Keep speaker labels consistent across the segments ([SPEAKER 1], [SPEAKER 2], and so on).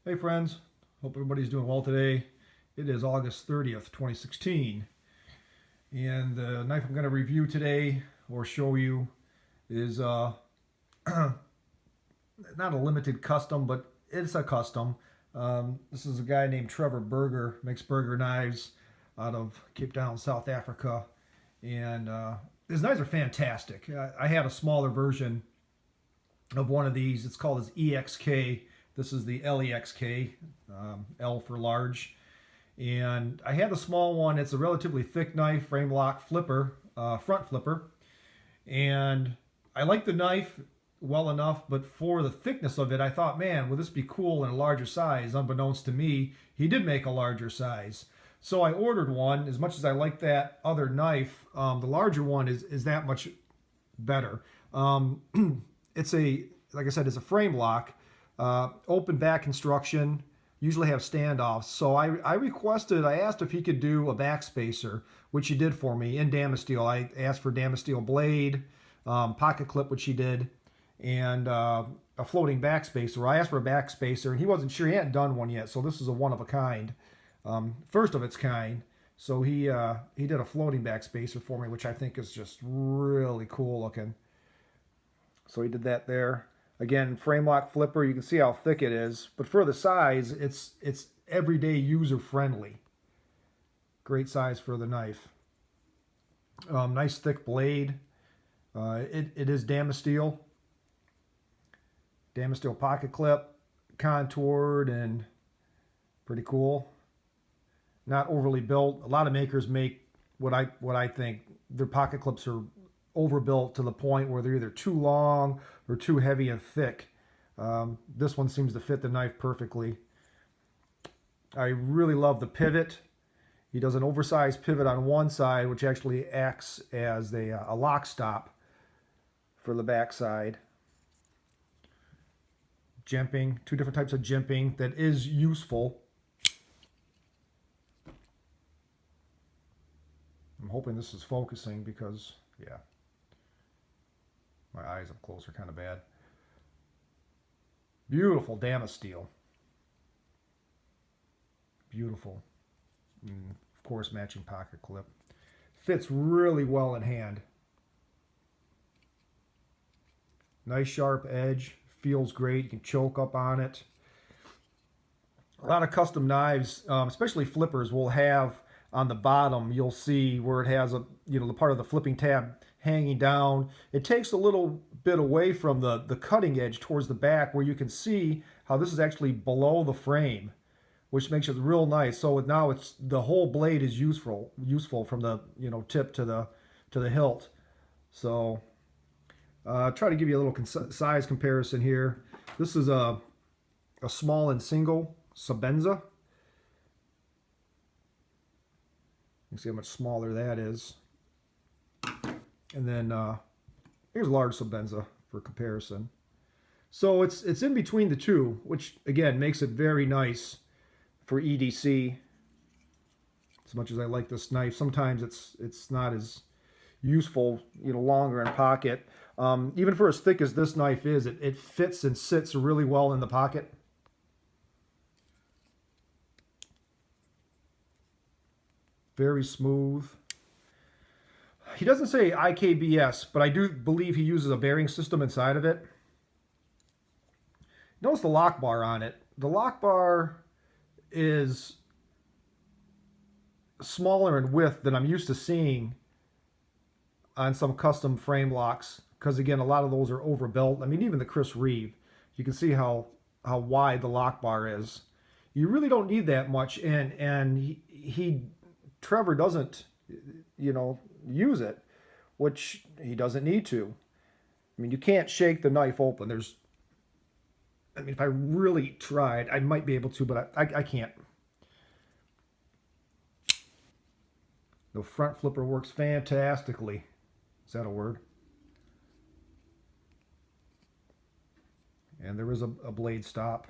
[SPEAKER 1] Hey friends, hope everybody's doing well today. It is August 30th, 2016, and the knife I'm going to review today or show you is not a limited custom, but it's a custom. This is a guy named Trevor Berger, makes burger knives out of Cape Town, South Africa, and his knives are fantastic. I had a smaller version of one of these. It's called his EXK. This is the LEXK, L for large. And I had the small one. It's a relatively thick knife, frame lock flipper, front flipper. And I like the knife well enough, but for the thickness of it, I thought, man, would this be cool in a larger size? Unbeknownst to me, he did make a larger size. So I ordered one. As much as I like that other knife, the larger one is that much better. It's like I said, it's a frame lock. Open back construction, usually have standoffs. So I asked if he could do a backspacer, which he did for me in Damasteel. I asked for Damasteel blade, pocket clip, which he did, and a floating backspacer. I asked for a backspacer, and he wasn't sure. He hadn't done one yet, so this is a one of a kind, first of its kind. So he did a floating backspacer for me, which I think is just really cool looking. So he did that there. Again, frame lock flipper, you can see how thick it is. But for the size, it's everyday user friendly. Great size for the knife. Nice thick blade. It is Damasteel. Damasteel pocket clip, contoured and pretty cool. Not overly built. A lot of makers make what I think their pocket clips are overbuilt to the point where they're either too long or too heavy and thick. This one seems to fit the knife perfectly. I really love the pivot. He does an oversized pivot on one side, which actually acts as a lock stop for the back side. Jimping, two different types of jimping that is useful. I'm hoping this is focusing because, yeah. My eyes up close are kind of bad. Beautiful Damasteel. Beautiful. And of course, matching pocket clip. Fits really well in hand. Nice sharp edge. Feels great. You can choke up on it. A lot of custom knives, especially flippers, will have on the bottom, you'll see where it has the part of the flipping tab hanging down. It takes a little bit away from the cutting edge towards the back, where you can see how this is actually below the frame, which makes it real nice. So now it's the whole blade is useful from the tip to the hilt. So try to give you a little size comparison here. This is a small and single Sabenza. You can see how much smaller that is. And then here's a large Sabenza for comparison. So it's in between the two, which again makes it very nice for EDC. As much as I like this knife, sometimes it's not as useful, longer in pocket. Even for as thick as this knife is, it fits and sits really well in the pocket. Very smooth. He doesn't say IKBS, but I do believe he uses a bearing system inside of it. Notice the lock bar on it. The lock bar is smaller in width than I'm used to seeing on some custom frame locks, because again, a lot of those are overbuilt. I mean, even the Chris Reeve, you can see how wide the lock bar is. You really don't need that much, and Trevor doesn't, use it, which he doesn't need to. I mean, you can't shake the knife open. If I really tried, I might be able to, but I can't. The front flipper works fantastically. Is that a word? And there is a blade stop.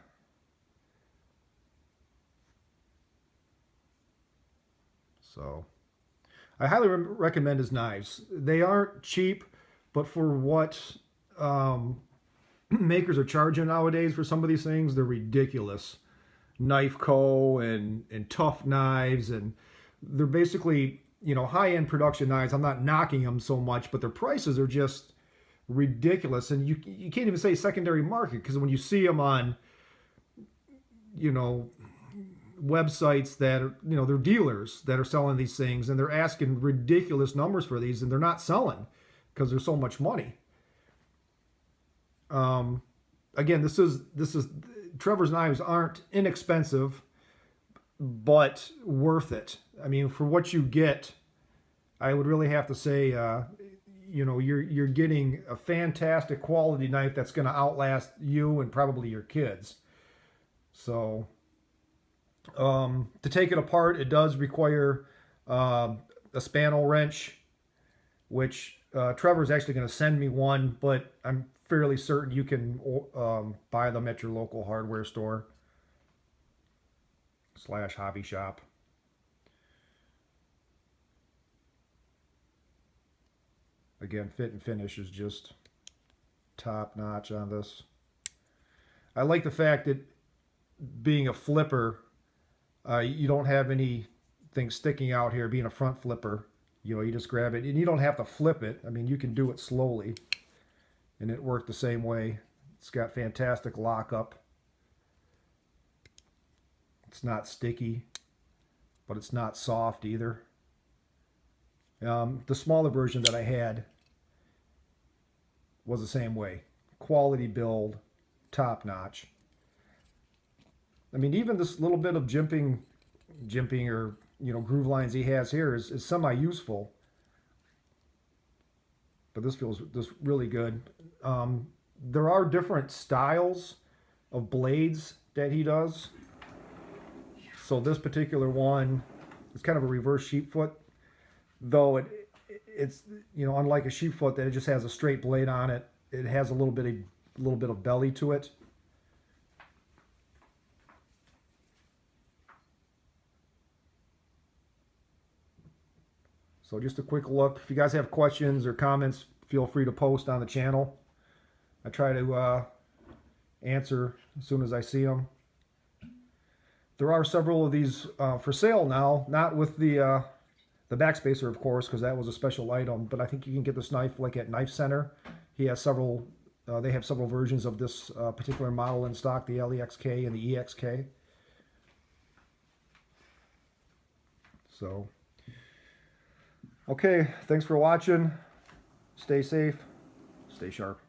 [SPEAKER 1] So I highly recommend his knives. They aren't cheap, but for what makers are charging nowadays for some of these things, they're ridiculous. Knife Co. and Tough Knives, and they're basically, you know, high-end production knives. I'm not knocking them so much, but their prices are just ridiculous, and you can't even say secondary market, because when you see them on, you know, websites that are, you know, they're dealers that are selling these things, and they're asking ridiculous numbers for these, and they're not selling because there's so much money. Again, this is Trevor's knives aren't inexpensive, but worth it. I mean, for what you get, I would really have to say, you know, you're getting a fantastic quality knife that's going to outlast you and probably your kids. So, to take it apart, it does require a spannel wrench, which Trevor is actually going to send me one, but I'm fairly certain you can buy them at your local hardware store / hobby shop. Again, fit and finish is just top notch on this. I like the fact that being a flipper, you don't have anything sticking out here. Being a front flipper, you know, you just grab it, and you don't have to flip it. I mean, you can do it slowly, and it worked the same way. It's got fantastic lockup. It's not sticky, but it's not soft either. The smaller version that I had was the same way. Quality build, top notch. I mean, even this little bit of jimping or, you know, groove lines he has here is semi-useful. But this feels really good. There are different styles of blades that he does. So this particular one is kind of a reverse sheepfoot, though it's, you know, unlike a sheepfoot that it just has a straight blade on it. It has a little bit of belly to it. So just a quick look. If you guys have questions or comments, feel free to post on the channel. I try to answer as soon as I see them. There are several of these for sale now, not with the backspacer, of course, because that was a special item, but I think you can get this knife like at Knife Center. He has several, they have several versions of this particular model in stock, the LEXK and the EXK. So, okay, thanks for watching. Stay safe, stay sharp.